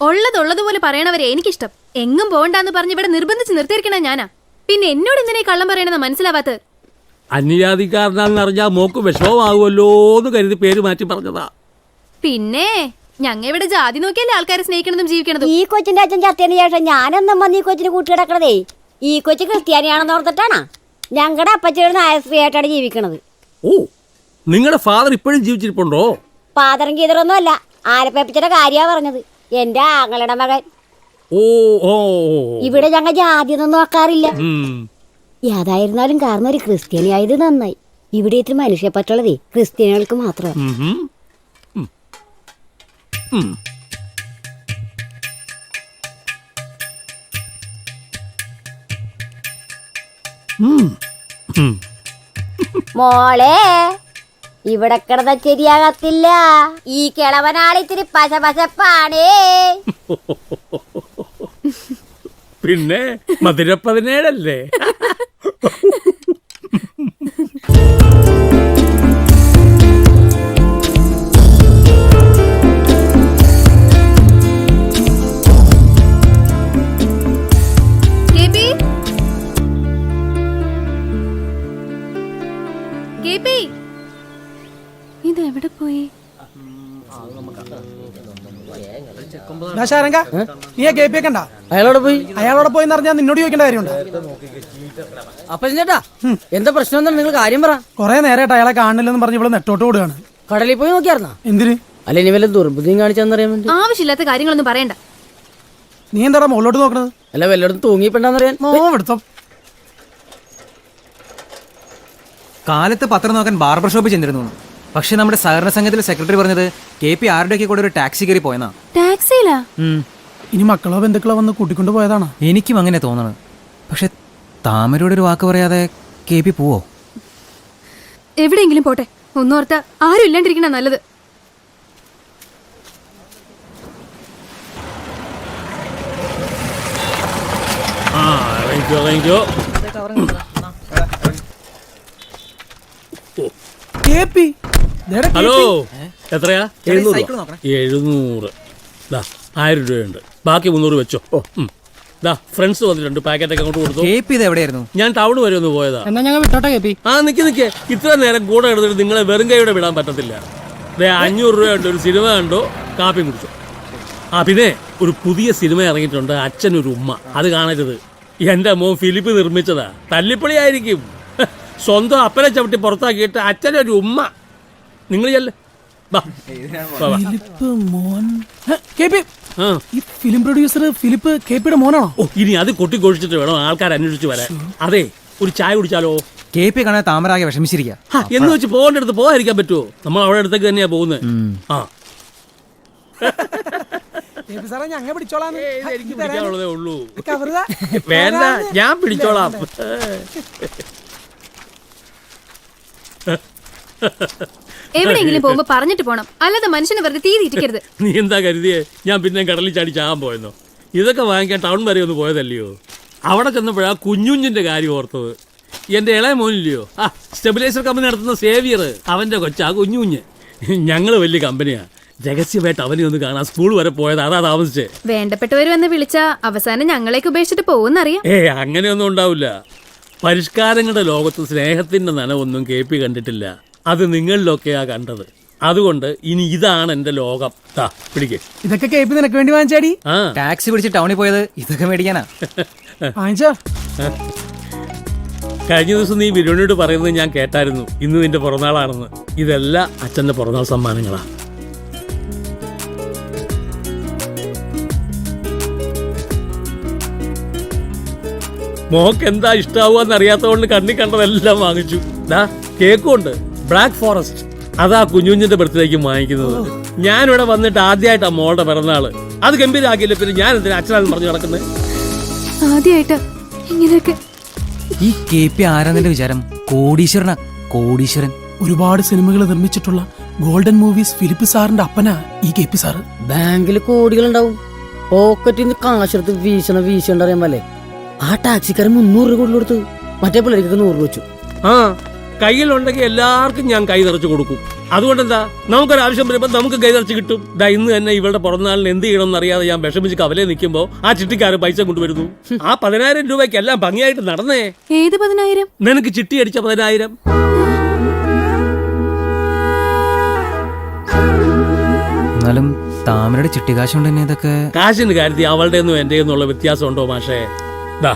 ഉള്ളതുള്ളതുപോലെ പറയണവരെ എനിക്കിഷ്ടം. എങ്ങും പോകണ്ടെന്ന് പറഞ്ഞ് ഇവിടെ നിർബന്ധിച്ച് നിർത്തിയിരിക്കണ ഞാനാ. പിന്നെ എന്നോട് എന്തിനാ കള്ളം പറയണെന്ന് മനസ്സിലാവാത്ത? അന്യജാതിക്കാരനാണെന്നറിഞ്ഞാ മോക്ക് വിഷമമാകുമല്ലോ എന്ന് കരുതി പേര് മാറ്റി പറഞ്ഞതാ. പിന്നെ ഞങ്ങ ഇവിടെ ജാതി നോക്കിയല്ലേ ആൾക്കാരെ സ്നേഹിക്കണതും ജീവിക്കണതും. ഈ കൊച്ചിന്റെ അച്ഛൻ ചത്തതിന് ശേഷം ഞാനൊന്നും വന്ന് ഈ കൊച്ചിന് കൂട്ടുകിടക്കണതേ ഈ കൊച്ചു ക്രിസ്ത്യാനിയാണെന്ന് ഓർത്തിട്ടാണ്. ഞങ്ങളുടെ അപ്പച്ചയുടെ നായ സ്ത്രീയായിട്ടാണ് ജീവിക്കണത്. ഓ, നിങ്ങളുടെ ഫാദർ ഇപ്പോഴും ജീവിച്ചിരിപ്പുണ്ടോ? പാതരം ഗീതറൊന്നും അല്ല, ആലപ്പച്ചയുടെ കാര്യാ പറഞ്ഞത്. എന്റെ ആങ്ങളുടെ മകൻ. ഓ ഓ, ഇവിടെ ഞങ്ങൾ ജാതിയൊന്നും നോക്കാറില്ല. ഏതായിരുന്നാലും കാരണം ഒരു ക്രിസ്ത്യാനിയായത് നന്നായി. ഇവിടെ ഇത്തിരി മനുഷ്യപ്പറ്റുള്ളതേ ക്രിസ്ത്യാനികൾക്ക് മാത്രം. മോളെ, ഇവിടെ കിടന്ന ശരിയാകത്തില്ല. ഈ കിളവനാളിത്തിരി പശപശപ്പാണേ. പിന്നെ മധുര17 ഇതെവിടെ പോയി? അയാളോട് പോയി പറഞ്ഞാൽ നിന്നോട് ചോദിക്കേണ്ട കാര്യമുണ്ട്. അപ്പൊ ചേട്ടാ, എന്താ പ്രശ്നം എന്നാ നിങ്ങൾ കാര്യം പറ. കൊറേ നേരമായിട്ട് അയാളെ കാണില്ലെന്ന് പറഞ്ഞ് ഇവിടെ നെട്ടോട്ട് ഓടുകയാണ്. കടലിൽ പോയി നോക്കിയായിരുന്നാ? എന്തിന്? അല്ല, ഇനി വല്ല ദുർബുദ്ധിയും കാണിച്ചാന്നറിയാൻ വേണ്ടി. ആവശ്യമില്ലാത്ത കാര്യങ്ങളൊന്നും പറയണ്ട. നീ എന്താടാ മുകളിലോട്ട് നോക്കണത്? അല്ല, വല്ലയിടത്തും തൂങ്ങിപ്പെട്ടാന്നറിയാൻ. കാലത്ത് പത്രം നോക്കാൻ ബാർബർ ഷോപ്പിൽ ചെന്നിരുന്നു. പക്ഷെ നമ്മുടെ സഹകരണ സംഘത്തിലെ സെക്രട്ടറി പറഞ്ഞത് KP ആരുടെയൊക്കെ കൂടെ ഒരു ടാക്സി കയറി പോയെന്നാ. ടാക്സിയിലാ? ഇനി മക്കളോ ബന്ധുക്കളോ വന്ന് കൂട്ടിക്കൊണ്ട് പോയതാണോ? എനിക്കും അങ്ങനെ തോന്നണം. പക്ഷെ താമരയോട് ഒരു വാക്ക് പറയാതെ KP പോവോ? എവിടെയെങ്കിലും പോട്ടെ, ഒന്നോർത്ത ആരും ഇല്ലാണ്ടിരിക്കണ നല്ലത്. ഹലോ, എത്രയാ? 700. 1000 രൂപയുണ്ട്. ബാക്കി 300 വെച്ചോ. ഫ്രണ്ട്സ് വന്നിട്ടുണ്ട്, പാക്കറ്റൊക്കെ അങ്ങോട്ട് കൊടുത്തു. KP ഇത് എവിടെയായിരുന്നു? ഞാൻ ടൗൺ വരെ ഒന്ന് പോയതാ. എന്നാ ഞങ്ങൾ വിട്ടോട്ടെ KP. നിക്ക് ഇത്ര നേരം കൂടെ എടുത്തിട്ട് നിങ്ങളെ വെറും കൈയോടെ വിടാൻ പറ്റത്തില്ല. 500 രൂപയുണ്ട്, ഒരു സിനിമ കണ്ടോ, കാപ്പി കുടിച്ചോ. പിന്നെ ഒരു പുതിയ സിനിമ ഇറങ്ങിയിട്ടുണ്ട്, അച്ഛനൊരു ഉമ്മ. അത് കാണരുത്. എന്റെ മോൻ ഫിലിപ്പ് നിർമ്മിച്ചതാ. തല്ലിപ്പൊളി ആയിരിക്കും. സ്വന്തം അപ്പനെ ചവിട്ടി പുറത്താക്കിയിട്ട് അച്ഛനൊരു ഉമ്മ. നിങ്ങൾ ചെല്ലേ. ഫിലിം പ്രൊഡ്യൂസർ ഫിലിപ്പ് KPയുടെ മോനാണോ? ഇനി അത് കൊട്ടിക്കൊഴിച്ചിട്ട് വേണം ആൾക്കാർ അന്വേഷിച്ച് വരാൻ. അതെ, ഒരു ചായ കുടിച്ചാലോ? KP കാണാൻ താമരാകെ വിഷമിച്ചിരിക്കുക. എന്ന് വെച്ച് പോകേണ്ട അടുത്ത് പോകാതിരിക്കാൻ പറ്റുമോ? നമ്മൾ അവിടെ അടുത്തേക്ക് തന്നെയാ പോകുന്നത്. എനിക്ക് പിടിക്കാനുള്ളതേ ഉള്ളൂ. വേണ്ട, ഞാൻ പിടിച്ചോളാം. എവിടെയെങ്കിലും പോകുമ്പോ പറഞ്ഞിട്ട് പോണം, അല്ലാതെ മനുഷ്യന് വെറുതെ തീ തീറ്റിക്കരുത്. നീ എന്താ കരുതിയേ ഞാൻ പിന്നെ കടലിൽ ചാടി ചാകാൻ പോയെന്നോ? ഇതൊക്കെ വാങ്ങിക്കാൻ ടൗൺ വരെ ഒന്ന് പോയതല്ലയോ? അവിടെ ചെന്നപ്പോഴാ കുഞ്ഞുഞ്ഞിന്റെ കാര്യം ഓർത്തത്. എന്റെ ഇളയ മോനില്ലയോ, സ്റ്റെബിലൈസർ കമ്പനി നടത്തുന്ന സേവിയർ, അവന്റെ കൊച്ചാ കുഞ്ഞുഞ്ഞ്. ഞങ്ങള് വലിയ കമ്പനിയാ. രഹസ്യമായിട്ട് അവനെ ഒന്ന് കാണാൻ സ്കൂൾ വരെ പോയത്, അതാ താമസിച്ചേ. വേണ്ടപ്പെട്ടവര് വന്ന് വിളിച്ചാ അവസാനം ഞങ്ങളേക്ക് ഉപേക്ഷിച്ചിട്ട് പോകുന്നറിയാം. അങ്ങനെയൊന്നും ഉണ്ടാവില്ല. പരിഷ്കാരങ്ങളുടെ ലോകത്ത് സ്നേഹത്തിന്റെ നനവൊന്നും KP കണ്ടിട്ടില്ല. അത് നിങ്ങളിലൊക്കെയാ കണ്ടത്. അതുകൊണ്ട് ഇനി ഇതാണ് എന്റെ ലോകം. പിടിക്കേ. ഇതൊക്കെ KP നിനക്ക് വേണ്ടി വാങ്ങിച്ചാടി? ടാക്സി പിടിച്ച് ടൗണിൽ പോയത് ഇതൊക്കെ മേടിക്കാനാ. കഴിഞ്ഞ ദിവസം നീ ബിരിയാണിയോട് പറയുന്നത് ഞാൻ കേട്ടായിരുന്നു. ഇന്ന് നിന്റെ പിറന്നാളാണെന്ന്. ഇതെല്ലാം അച്ഛന്റെ പിറന്നാൾ സമ്മാനങ്ങളാ. മോക്ക് എന്താ ഇഷ്ടാവുക അറിയാത്തതുകൊണ്ട് കണ്ണി കണ്ടതെല്ലാം വാങ്ങിച്ചു. കേക്കും ഉണ്ട്, ബ്ലാക്ക് ഫോറസ്റ്റ്. അതാ കുഞ്ഞുഞ്ഞിന്റെ ബർത്ത്ഡേക്ക് വാങ്ങിക്കുന്നത്. ഞാനിവിടെ വന്നിട്ട് ആദ്യമായിട്ടാ മോളുടെ പിറന്നാള്. അത് ഗംഭീരാക്കിയില്ല, പിന്നെ ഞാൻ എന്തിനാ അച്ഛനാണെന്ന് പറഞ്ഞു നടക്കുന്നത്? ആദ്യമായിട്ട് ഇങ്ങനെയൊക്കെ. ഈ KP ആരാന്നെ വിചാരം? കോടീശ്വരനാ, കോടീശ്വരൻ. ഒരുപാട് സിനിമകൾ നിർമ്മിച്ചിട്ടുള്ള ഗോൾഡൻ മൂവീസ് ഫിലിപ്പ് സാറിന്റെ അപ്പനാ ഈ KP സാറ്. ബാങ്കിൽ കോടികളുണ്ടാവും, പോക്കറ്റിൽ നിന്ന് കാശെടുത്ത് വീശണ്ടറിയാൻ പോലെ. ആ ടാക്സിക്കാരൻ 300 രൂപ കൂടുതൽ കൊടുത്തു, മറ്റേ പിള്ളേർക്ക് 100 രൂപ വെച്ചു. കയ്യിലുണ്ടെങ്കിൽ എല്ലാവർക്കും ഞാൻ കൈ നിറച്ച് കൊടുക്കും. അതുകൊണ്ടെന്താ, നമുക്കൊരാവശ്യം വരുമ്പോൾ നമുക്ക് കൈ നിറച്ച് കിട്ടും. ഇന്ന് തന്നെ ഇവളുടെ പിറന്നാളിന് എന്ത് ചെയ്യണമെന്ന് അറിയാതെ ഞാൻ വിഷമിച്ച് കവലയിൽ നിൽക്കുമ്പോൾ ആ ചിട്ടിക്കാരൻ പൈസ കൊണ്ടുവരുന്നു. ആ 10,000 രൂപയ്ക്ക് എല്ലാം ഭംഗിയായിട്ട് നടന്നേ. ഏത് 10,000? നിനക്ക് ചിട്ടി അടിച്ച 10,000. എന്നാലും താമരയുടെ ചിട്ടികാശ് കൊണ്ട് തന്നെ ഇതൊക്കെ. കാശിന് കാര്യത്തിൽ അവളുടെ ഒന്നും എൻ്റെ ഒന്നുള്ള വ്യത്യാസം ഉണ്ടോ മാഷേ? ദാ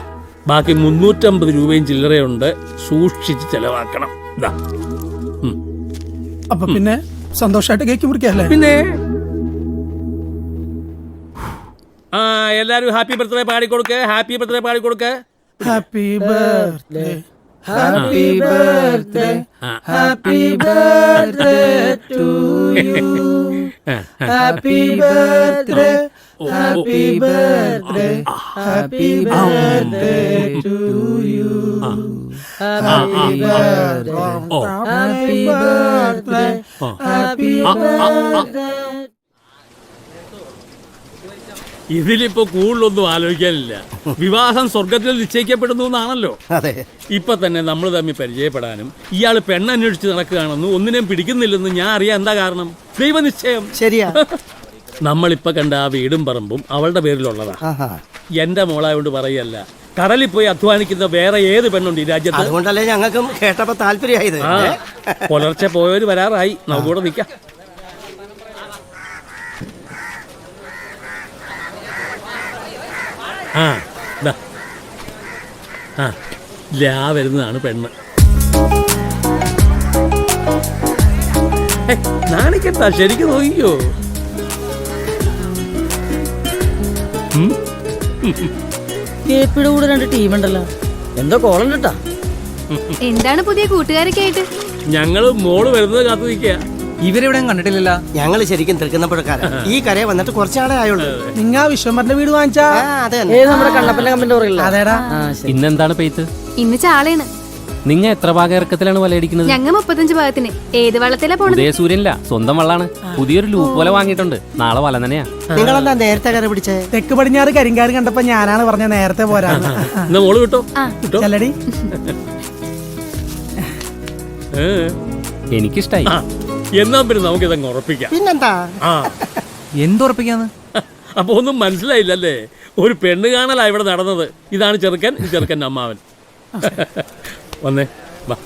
ബാക്കി 350 രൂപയും ചില്ലറയുണ്ട്, സൂക്ഷിച്ച് ചെലവാക്കണം. ദാ അപ്പൊ പിന്നെ സന്തോഷമായിട്ട് കേക്ക് മുറിക്കല്ലേ? പിന്നെ എല്ലാരും ഹാപ്പി ബർത്ത്ഡേ പാടിക്കൊടുക്ക്, ഹാപ്പി ബർത്ത്ഡേ പാടിക്കൊടുക്ക്. Happy birthday happy birthday happy birthday to you happy birthday happy birthday happy birthday to you happy birthday happy birthday happy birthday. ഇതിലിപ്പോ കൂടുതലൊന്നും ആലോചിക്കാനില്ല. വിവാഹം സ്വർഗത്തിൽ നിശ്ചയിക്കപ്പെടുന്നു എന്നാണല്ലോ. ഇപ്പൊ തന്നെ നമ്മൾ തമ്മിൽ പരിചയപ്പെടാനും ഇയാള് പെണ്ണന്വേഷിച്ച് നടക്കുകയാണെന്നും ഒന്നിനെയും പിടിക്കുന്നില്ലെന്ന് ഞാൻ അറിയാൻ എന്താ കാരണം? ദൈവനിശ്ചയം. ശരിയാ. നമ്മളിപ്പൊ കണ്ട ആ വീടും പറമ്പും അവളുടെ പേരിലുള്ളതാ. എന്റെ മോളായോണ്ട് പറയല്ല, കടലിൽ പോയി അധ്വാനിക്കുന്ന വേറെ ഏത് പെണ്ണുണ്ട് ഈ രാജ്യത്ത്? അതുകൊണ്ടല്ലേ ഞങ്ങൾക്കും കേട്ടപ്പോ താല്പര്യമായത്. പുലർച്ചെ പോയവര് വരാറായി, നമുക്കൂടെ നിൽക്കാം. വരുന്നതാണ് പെണ്ണ്. നാണിക്കെട്ടാ, ശരിക്കും നോക്കിയോ? കേപ്പിയുടെ കൂടെ 2 ടീമുണ്ടല്ലോ, എന്തോ കോളുണ്ടാ. എന്താണ് പുതിയ കൂട്ടുകാരൊക്കെ ആയിട്ട്? ഞങ്ങള് മോള് വരുന്നത് കാത്തു നിൽക്കുക. ഇവരെവിടെ കണ്ടിട്ടില്ലല്ലോ. ഞങ്ങള് ശരിക്കും തൃക്കുന്നപ്പോഴക്കാരൻ ഈ കരയെ വന്നിട്ട് കുറച്ചാളെ ആയുള്ളൂ. നിങ്ങ വിശ്വംബറിന്റെ വീട് വാങ്ങിച്ചാ? നമ്മുടെ കണ്ണപ്പന്റെ കമ്പന്റെ പറയില്ല. അതേടാ. ഇന്നെന്താണ് പെയ്ത്ത്? ഇന്ന് ചാളയാണ്. നിങ്ങ എത്ര ഭാഗം ഇറക്കത്തിലാണ് വലയടിക്കുന്നത്? ഞങ്ങ 35 ഭാഗത്തിന്. ഏത് വള്ളത്തിലാ പോണത്? ഉദയസൂര്യനില്ല, സ്വന്തം വള്ളാണ്. പുതിയൊരു ലൂപ്പ് പോലെ വാങ്ങിയിട്ടുണ്ട്. നാളെ വല തന്നെയാ. നിങ്ങളെന്താ നേരത്തെ കര പിടിച്ചേ? തെക്ക് പടിഞ്ഞാറ് കരിങ്കാറ് കണ്ടപ്പോ ഞാനാണ് പറഞ്ഞ നേരത്തെ പോരാ. മോള് കിട്ടോ? ചെല്ലടി. എനിക്കിഷ്ടായി. എന്നാ പിന്നെ നമുക്ക് ഇതങ്ങ് ഉറപ്പിക്കാം. പിന്നെന്താ? എന്തുറപ്പിക്കാന്ന്? അപ്പൊ ഒന്നും മനസ്സിലായില്ലല്ലേ? ഒരു പെണ്ണ് കാണലാ ഇവിടെ നടന്നത്. ഇതാണ് ചെറുക്കൻ, ഇത് ചെറുക്കൻ്റെ അമ്മാവൻ. വന്നേ വാ.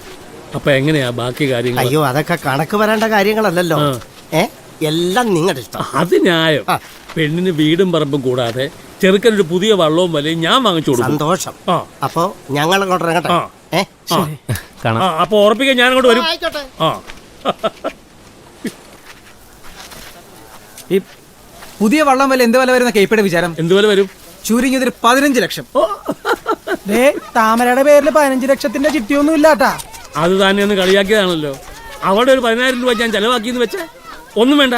അപ്പൊ എങ്ങനെയാ ബാക്കി കാര്യങ്ങൾ? അയ്യോ, അതൊക്കെ കണക്ക് വരേണ്ട കാര്യങ്ങളല്ലല്ലോ. എല്ലാം നിങ്ങളുടെ ഇഷ്ടം. അത് ന്യായം. പെണ്ണിന് വീടും പറമ്പും കൂടാതെ ചെറുക്കനൊരു പുതിയ വള്ളവും വലയും ഞാൻ വാങ്ങിച്ചു കൊടുക്കും. സന്തോഷം. അപ്പൊ ഞങ്ങൾ അങ്ങോട്ട് ഇറങ്ങട്ടെ. അപ്പൊ ഉറപ്പിക്കാൻ ഞാൻ അങ്ങോട്ട് വരും. ഈ പുതിയ വള്ളം വില എന്ത് വില വരുന്ന കേപ്പിയുടെ വിചാരം? എന്ത് വില വരും? ചുരുങ്ങിയത് 15 ലക്ഷം. താമരയുടെ പേരിൽ 15 ലക്ഷത്തിന്റെ ചിട്ടിയൊന്നും ഇല്ലാട്ടാ. അത് തന്നെ ഒന്ന് കളിയാക്കിയതാണല്ലോ. അവിടെ ഒരു 10,000 രൂപ ഞാൻ ചെലവാക്കിന്ന് വെച്ചേ ഒന്നും വേണ്ട.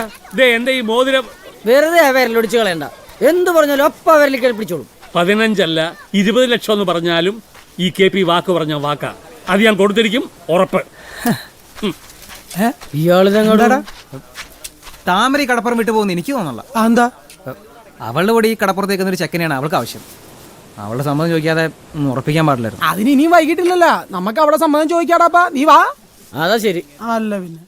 എന്റെ ഈ മോതിരം വെറുതെ വിരലൊടിച്ച് കളയണ്ട. എന്ത് പറഞ്ഞാലും ഒപ്പ വിരലിൽ പിടിച്ചോളും. 15 അല്ല 20 ലക്ഷം എന്ന് പറഞ്ഞാലും ഈ KP വാക്ക് പറഞ്ഞ വാക്കാ. അത് ഞാൻ കൊടുത്തിരിക്കും, ഉറപ്പ്. ഇയാളിതെങ്ങോട്ടാ? താമര കടപ്പുറം വിട്ടു പോകുന്ന എനിക്ക് തോന്നല്ല. എന്താ? അവളുടെ കൂടെ ഈ കടപ്പുറത്തേക്കുന്ന ഒരു ചെക്കനെയാണ് അവൾക്ക് ആവശ്യം. അവളുടെ സമ്മതം ചോദിക്കാതെ ഉറപ്പിക്കാൻ പാടില്ലായിരുന്നു. അതിന് ഇനിയും വൈകിട്ടില്ലല്ലോ. നമുക്ക് അവിടെ സമ്മതം ചോദിക്കാടാപ്പാ. നീ വാ. അതാ ശരി. അല്ല പിന്നെ